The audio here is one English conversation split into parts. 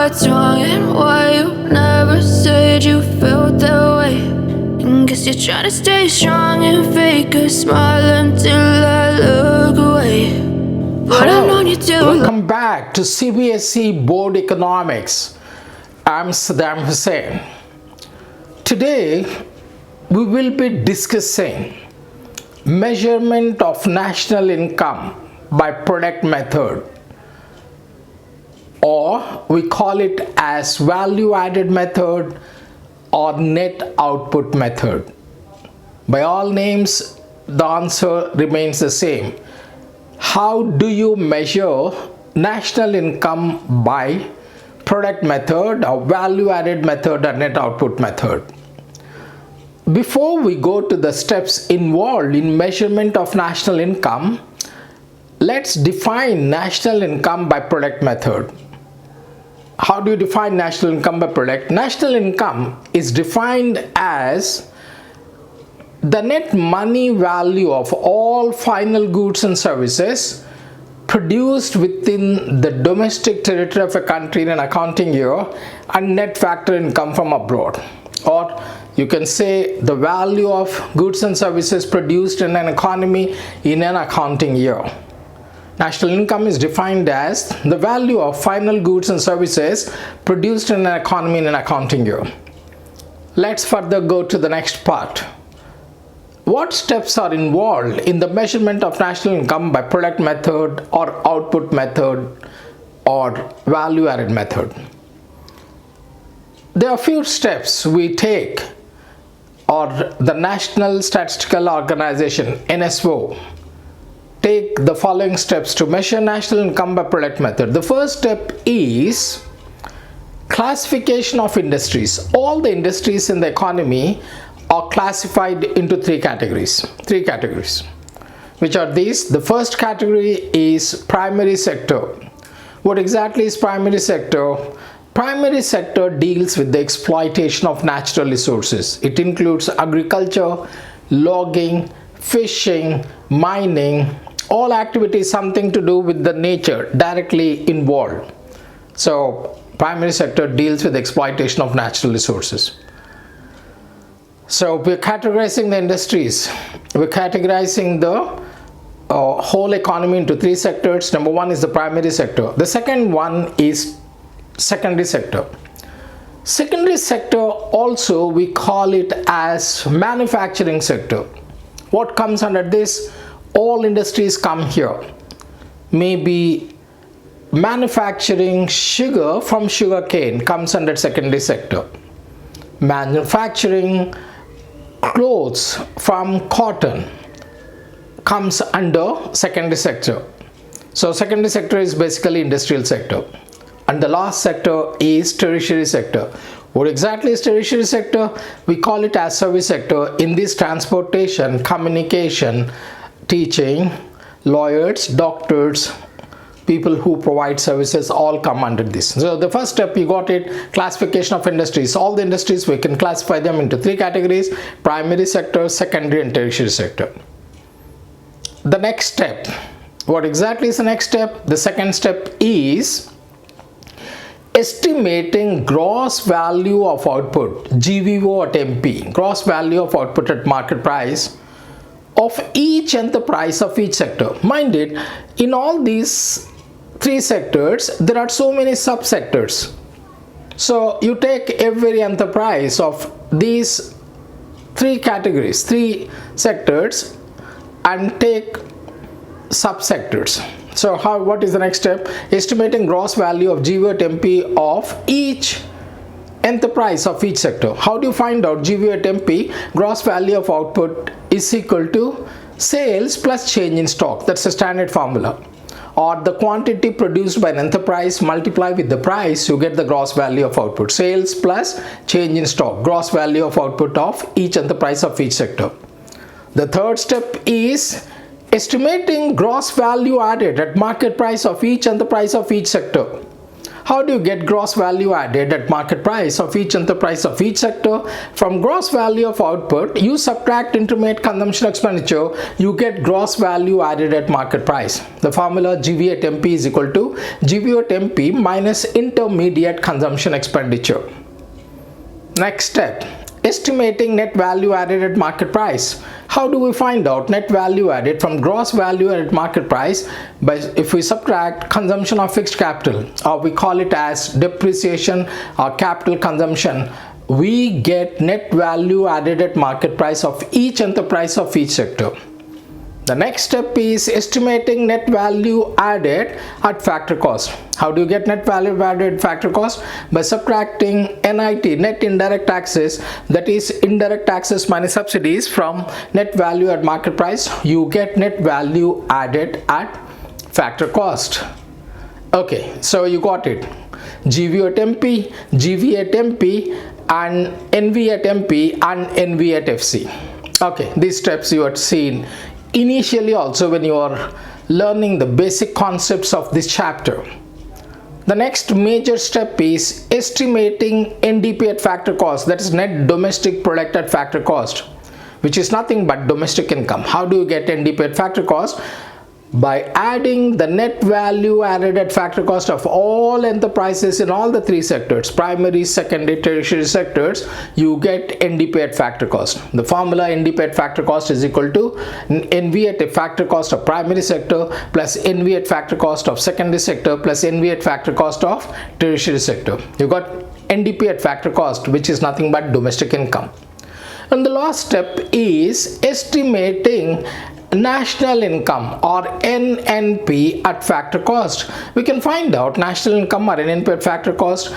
what's wrong and why you never said you felt that way. And guess you're trying to stay strong and fake a smile until I look away. But I've known you too long. Welcome back to CBSE Board Economics. I'm Saddam Hussain. Today we will be discussing measurement of national income by product method, or we call it as value added method or net output method. By all names, the answer remains the same. How do you measure national income by product method or value added method or net output method? Before we go to the steps involved in measurement of national income, let's define national income by product method. How do you define national income by product? National income is defined as the net money value of all final goods and services produced within the domestic territory of a country in an accounting year and net factor income from abroad. Or you can say the value of goods and services produced in an economy in an accounting year. National income is defined as the value of final goods and services produced in an economy in an accounting year. Let's further go to the next part. What steps are involved in the measurement of national income by product method or output method or value added method? There are a few steps we take, or the National Statistical Organization (NSO) take the following steps to measure national income by product method. The first step is classification of industries. All the industries in the economy are classified into three categories. Which are these? The first category is primary sector. What exactly is primary sector? Primary sector deals with the exploitation of natural resources. It includes agriculture, logging, fishing, mining, all activities something to do with the nature directly involved. So primary sector deals with exploitation of natural resources. So we're categorizing the industries. We're categorizing the whole economy into three sectors. Number one is the primary sector. The second one is secondary sector. Secondary sector also we call it as manufacturing sector. What comes under this? All industries come here. Maybe manufacturing sugar from sugar cane comes under secondary sector. Manufacturing clothes from cotton comes under secondary sector. So secondary sector is basically industrial sector. And the last sector is tertiary sector. What exactly is tertiary sector? We call it as service sector. In this, transportation, communication, teaching, lawyers, doctors, people who provide services all come under this. So the first step, you got it, classification of industries. All the industries, we can classify them into three categories: primary sector, secondary and tertiary sector. The next step, what exactly is the next step? The second step is estimating gross value of output, GVO at MP, gross value of output at market price of each enterprise of each sector. Mind it, in all these three sectors, there are so many subsectors. So you take every enterprise of these three categories, three sectors, and take subsectors. So what is the next step? Estimating gross value of GVO at MP of each enterprise of each sector. How do you find out GVO at MP? Gross value of output is equal to sales plus change in stock. That's a standard formula. Or the quantity produced by an enterprise multiply with the price, you get the gross value of output. Sales plus change in stock, gross value of output of each enterprise of each sector. The third step is estimating gross value added at market price of each enterprise of each sector. How do you get gross value added at market price of each enterprise of each sector? From gross value of output, you subtract intermediate consumption expenditure, you get gross value added at market price. The formula GV at MP is equal to GV at MP minus intermediate consumption expenditure. Next step, estimating net value added at market price. How do we find out net value added from gross value added market price? If we subtract consumption of fixed capital, or we call it as depreciation or capital consumption, we get net value added at market price of each enterprise of each sector. The next step is estimating net value added at factor cost. How do you get net value added at factor cost? By subtracting NIT, net indirect taxes, that is indirect taxes minus subsidies, from net value at market price. You get net value added at factor cost. Okay, so you got it. GV at MP, GV at MP, and NV at MP and NV at FC. Okay, these steps you had seen initially also when you are learning the basic concepts of this chapter. The next major step is estimating NDP at factor cost, that is net domestic product at factor cost, which is nothing but domestic income. How do you get NDP at factor cost? By adding the net value added at factor cost of all enterprises in all the three sectors, primary, secondary, tertiary sectors, you get NDP at factor cost. The formula NDP at factor cost is equal to NV at factor cost of primary sector plus NV at factor cost of secondary sector plus NV at factor cost of tertiary sector. You got NDP at factor cost, which is nothing but domestic income. And the last step is estimating national income or NNP at factor cost. We can find out national income or NNP at factor cost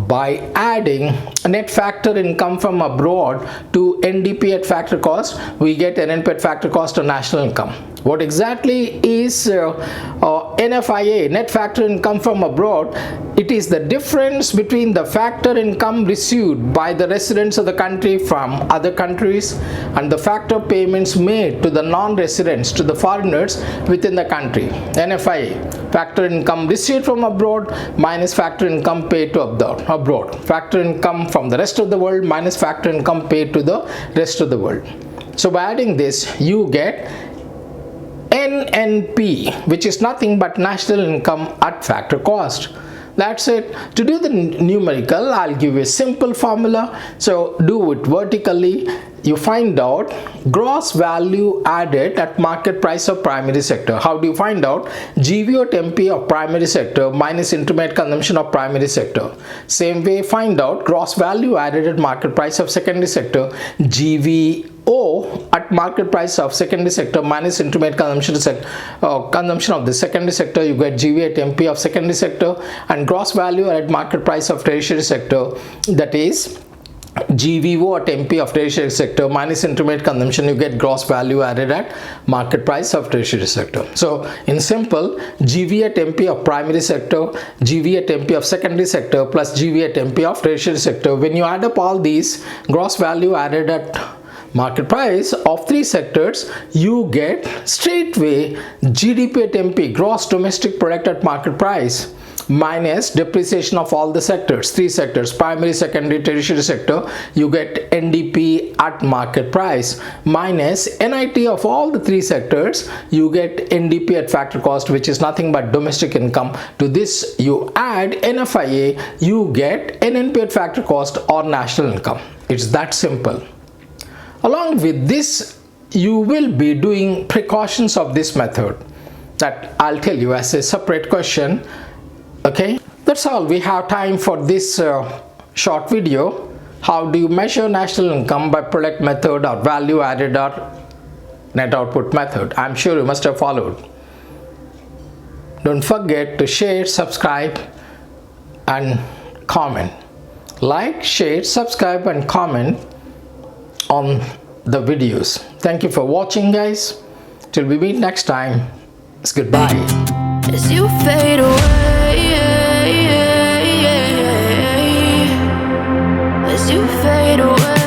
by adding net factor income from abroad to NDP at factor cost. We get NNP at factor cost or national income. What exactly is NFIA, net factor income from abroad? It is the difference between the factor income received by the residents of the country from other countries and the factor payments made to the non-residents, to the foreigners within the country. NFIA, factor income received from abroad minus factor income paid to abroad. Factor income from the rest of the world minus factor income paid to the rest of the world. So by adding this, you get NNP, which is nothing but national income at factor cost. That's it. To do the numerical, I'll give you a simple formula. So do it vertically. You find out gross value added at market price of primary sector. How do you find out? GV at MP of primary sector minus intermediate consumption of primary sector. Same way, find out gross value added at market price of secondary sector. GVO at market price of secondary sector minus intermediate consumption of the secondary sector. You get GV at MP of secondary sector, and gross value at market price of tertiary sector, that is GVO at MP of tertiary sector minus intermediate consumption. You get gross value added at market price of tertiary sector. So in simple, GV at MP of primary sector, GV at MP of secondary sector plus GV at MP of tertiary sector. When you add up all these, gross value added at market price of three sectors, you get straightway GDP at MP, gross domestic product at market price, minus depreciation of all the sectors, three sectors, primary, secondary, tertiary sector. You get NDP at market price, minus NIT of all the three sectors. You get NDP at factor cost, which is nothing but domestic income. To this you add NFIA, you get NNP at factor cost or national income. It's that simple. Along with this, you will be doing precautions of this method that I'll tell you as a separate question. Okay, that's all we have time for this short video. How do you measure national income by product method or value added or net output method? I'm sure you must have followed. Don't forget to share, subscribe and comment. Like, share, subscribe and comment on the videos. Thank you for watching, guys. Till we meet next time, it's goodbye. As you fade away, as you fade away.